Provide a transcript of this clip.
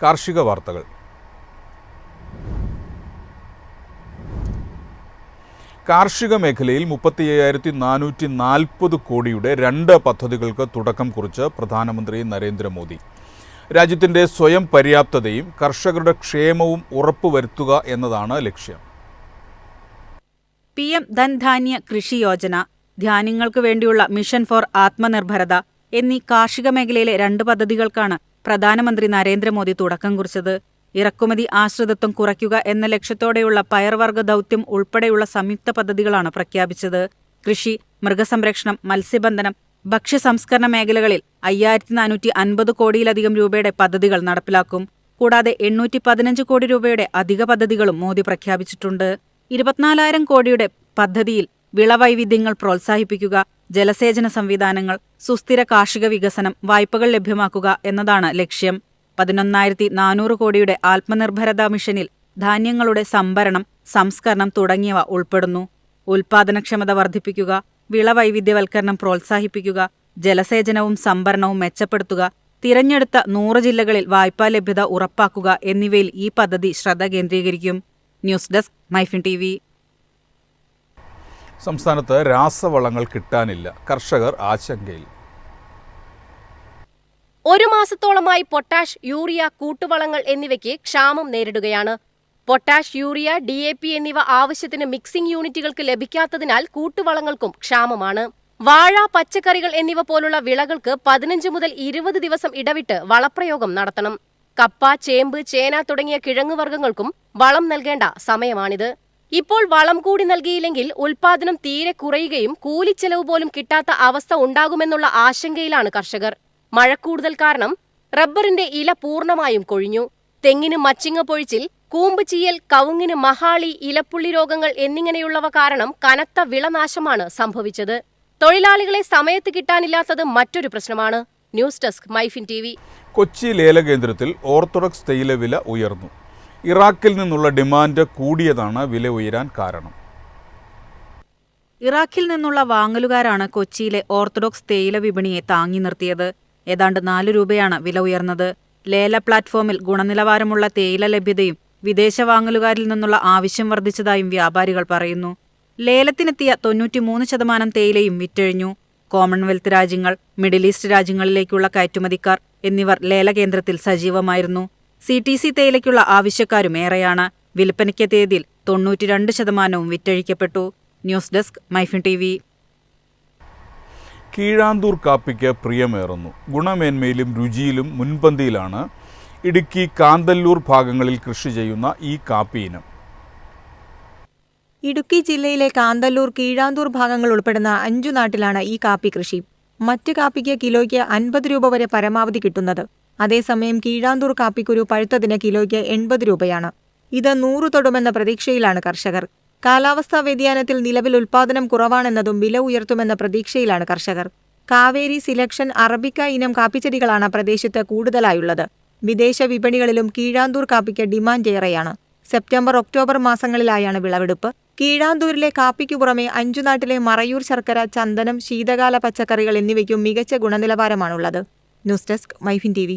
കാർഷിക വാർത്തകൾ. കാർഷിക മേഖലയിൽ 35,440 കോടിയുടെ 2 പദ്ധതികൾക്ക് തുടക്കം കുറിച്ച് പ്രധാനമന്ത്രി നരേന്ദ്രമോദി. രാജ്യത്തിൻ്റെ സ്വയം പര്യാപ്തതയും കർഷകരുടെ ക്ഷേമവും ഉറപ്പുവരുത്തുക എന്നതാണ് ലക്ഷ്യം. PM ധൻധാന്യ കൃഷി യോജന, ധാന്യങ്ങൾക്ക് വേണ്ടിയുള്ള മിഷൻ ഫോർ ആത്മനിർഭരത എന്നീ കാർഷിക മേഖലയിലെ 2 പദ്ധതികൾക്കാണ് പ്രധാനമന്ത്രി നരേന്ദ്രമോദി തുടക്കം കുറിച്ചത്. ഇറക്കുമതി ആശ്രിതത്വം കുറയ്ക്കുക എന്ന ലക്ഷ്യത്തോടെയുള്ള പയർവർഗ ദൗത്യം ഉൾപ്പെടെയുള്ള സംയുക്ത പദ്ധതികളാണ് പ്രഖ്യാപിച്ചത്. കൃഷി, മൃഗസംരക്ഷണം, മത്സ്യബന്ധനം, ഭക്ഷ്യസംസ്കരണ മേഖലകളിൽ 5,450 കോടിയിലധികം രൂപയുടെ പദ്ധതികൾ നടപ്പിലാക്കും. കൂടാതെ 815 കോടി രൂപയുടെ അധിക പദ്ധതികളും മോദി പ്രഖ്യാപിച്ചിട്ടുണ്ട്. 24,000 കോടിയുടെ പദ്ധതിയിൽ വിളവൈവിധ്യങ്ങൾ പ്രോത്സാഹിപ്പിക്കുക, ജലസേചന സംവിധാനങ്ങൾ, സുസ്ഥിര കാർഷിക വികസനം, വായ്പകൾ ലഭ്യമാക്കുക എന്നതാണ് ലക്ഷ്യം. 11,400 കോടിയുടെ ആത്മനിർഭരത മിഷനിൽ ധാന്യങ്ങളുടെ സംഭരണം, സംസ്കരണം തുടങ്ങിയവ ഉൾപ്പെടുന്നു. ഉൽപാദനക്ഷമത വർദ്ധിപ്പിക്കുക, വിളവൈവിധ്യവൽക്കരണം പ്രോത്സാഹിപ്പിക്കുക, ജലസേചനവും സംഭരണവും മെച്ചപ്പെടുത്തുക, തിരഞ്ഞെടുത്ത 100 ജില്ലകളിൽ വായ്പാ ലഭ്യത ഉറപ്പാക്കുക എന്നിവയിൽ ഈ പദ്ധതി ശ്രദ്ധ കേന്ദ്രീകരിക്കും. News desk MyFin TV. സംസ്ഥാനത്ത് രാസവളങ്ങൾ കിട്ടാനില്ല, കർഷകർ ആശങ്കയിൽ. 1 മാസത്തോളമായി പൊട്ടാഷ്, യൂറിയ, കൂട്ടുവളങ്ങൾ എന്നിവയ്ക്ക് ക്ഷാമം നേരിടുകയാണ്. പൊട്ടാഷ്, യൂറിയ, DAP എന്നിവ ആവശ്യത്തിന് മിക്സിംഗ് യൂണിറ്റുകൾക്ക് ലഭിക്കാത്തതിനാൽ കൂട്ടുവളങ്ങൾക്കും ക്ഷാമമാണ്. വാഴ, പച്ചക്കറികൾ എന്നിവ പോലുള്ള വിളകൾക്ക് 15 മുതൽ 20 ദിവസം ഇടവിട്ട് വളപ്രയോഗം നടത്തണം. കപ്പ, ചേമ്പ്, ചേന തുടങ്ങിയ കിഴങ്ങുവർഗ്ഗങ്ങൾക്കും വളം നൽകേണ്ട സമയമാണിത്. ഇപ്പോൾ വളം കൂടി നൽകിയില്ലെങ്കിൽ ഉൽപാദനം തീരെ കുറയുകയും കൂലിച്ചെലവ് പോലും കിട്ടാത്ത അവസ്ഥ ഉണ്ടാകുമെന്നുള്ള ആശങ്കയിലാണ് കർഷകർ. മഴക്കൂടുതൽ കാരണം റബ്ബറിന്റെ ഇല പൂർണ്ണമായും കൊഴിഞ്ഞു. തെങ്ങിന് മച്ചിങ്ങ പൊഴിച്ചിൽ, കൂമ്പ് ചീയൽ, കവുങ്ങിന് മഹാളി, ഇലപ്പുള്ളി രോഗങ്ങൾ എന്നിങ്ങനെയുള്ളവ കാരണം കനത്ത വിളനാശമാണ് സംഭവിച്ചത്. തൊഴിലാളികളെ സമയത്ത് കിട്ടാനില്ലാത്തത് മറ്റൊരു പ്രശ്നമാണ്. News desk MyFin TV. Kochi ലേലകേന്ദ്രത്തിൽ ഓർത്തഡോക്സ് തേയില വില ഉയർന്നു. ഇറാഖിൽ നിന്നുള്ള ഡിമാൻഡ് കൂടിയതാണ് വില ഉയരാൻ കാരണം. ഇറാഖിൽ നിന്നുള്ള വാങ്ങലുകാരാണ് കൊച്ചിയിലെ ഓർത്തഡോക്സ് തേയില വിപണിയെ താങ്ങി നിർത്തിയത്. ഏതാണ്ട് 4 രൂപയാണ് വില ഉയർന്നത്. ലേല പ്ലാറ്റ്ഫോമിൽ ഗുണനിലവാരമുള്ള തേയില ലഭ്യതയും വിദേശ വാങ്ങലുകാരിൽ നിന്നുള്ള ആവശ്യം വർദ്ധിച്ചതായും വ്യാപാരികൾ പറയുന്നു. ലേലത്തിനെത്തിയ 93% തേയിലയും വിറ്റഴിഞ്ഞു. കോമൺവെൽത്ത് രാജ്യങ്ങൾ, മിഡിൽ ഈസ്റ്റ് രാജ്യങ്ങളിലേക്കുള്ള കയറ്റുമതിക്കാർ എന്നിവർ ലേലകേന്ദ്രത്തിൽ സജീവമായിരുന്നു. CTC തേയിലയ്ക്കുള്ള ആവശ്യക്കാരും ഏറെയാണ്. വിൽപ്പനയ്ക്കെത്തിയതിൽ 92% വിറ്റഴിക്കപ്പെട്ടു. News desk MyFin TV. Keezhanthoor കാപ്പിക്ക് പ്രിയമേറുന്നു. ഗുണമേന്മയിലും രുചിയിലും മുൻപന്തിയിലാണ് ഇടുക്കി, കാന്തല്ലൂർ ഭാഗങ്ങളിൽ കൃഷി ചെയ്യുന്ന ഈ കാപ്പി ഇനം. ഇടുക്കി ജില്ലയിലെ കാന്തല്ലൂർ, കീഴാന്തൂർ ഭാഗങ്ങൾ ഉൾപ്പെടുന്ന 5 നാട്ടിലാണ് ഈ കാപ്പി കൃഷി. മറ്റ് കാപ്പിക്ക് കിലോയ്ക്ക് 50 രൂപ വരെ പരമാവധി കിട്ടുന്നത്. അതേസമയം കീഴാന്തൂർ കാപ്പിക്കുരു പഴുത്തതിന് കിലോയ്ക്ക് 80 രൂപയാണ്. ഇത് 100 തൊടുമെന്ന പ്രതീക്ഷയിലാണ് കർഷകർ. കാലാവസ്ഥാ വ്യതിയാനത്തിൽ നിലവിൽ ഉൽപാദനം കുറവാണെന്നതും വില ഉയർത്തുമെന്ന പ്രതീക്ഷയിലാണ് കർഷകർ. കാവേരി, സിലക്ഷൻ, അറബിക്ക ഇനം കാപ്പിച്ചെടികളാണ് പ്രദേശത്ത് കൂടുതലായുള്ളത്. വിദേശ വിപണികളിലും കീഴാന്തൂർ കാപ്പിക്ക് ഡിമാൻഡ് ഏറെയാണ്. സെപ്റ്റംബർ, ഒക്ടോബർ മാസങ്ങളിലായാണ് വിളവെടുപ്പ്. കീഴാന്തൂരിലെ കാപ്പിക്കു പുറമെ 5 നാട്ടിലെ മറയൂർ ശർക്കര, ചന്ദനം, ശീതകാല പച്ചക്കറികൾ എന്നിവയ്ക്കും മികച്ച ഗുണനിലവാരമാണുള്ളത്. News desk MyFin TV.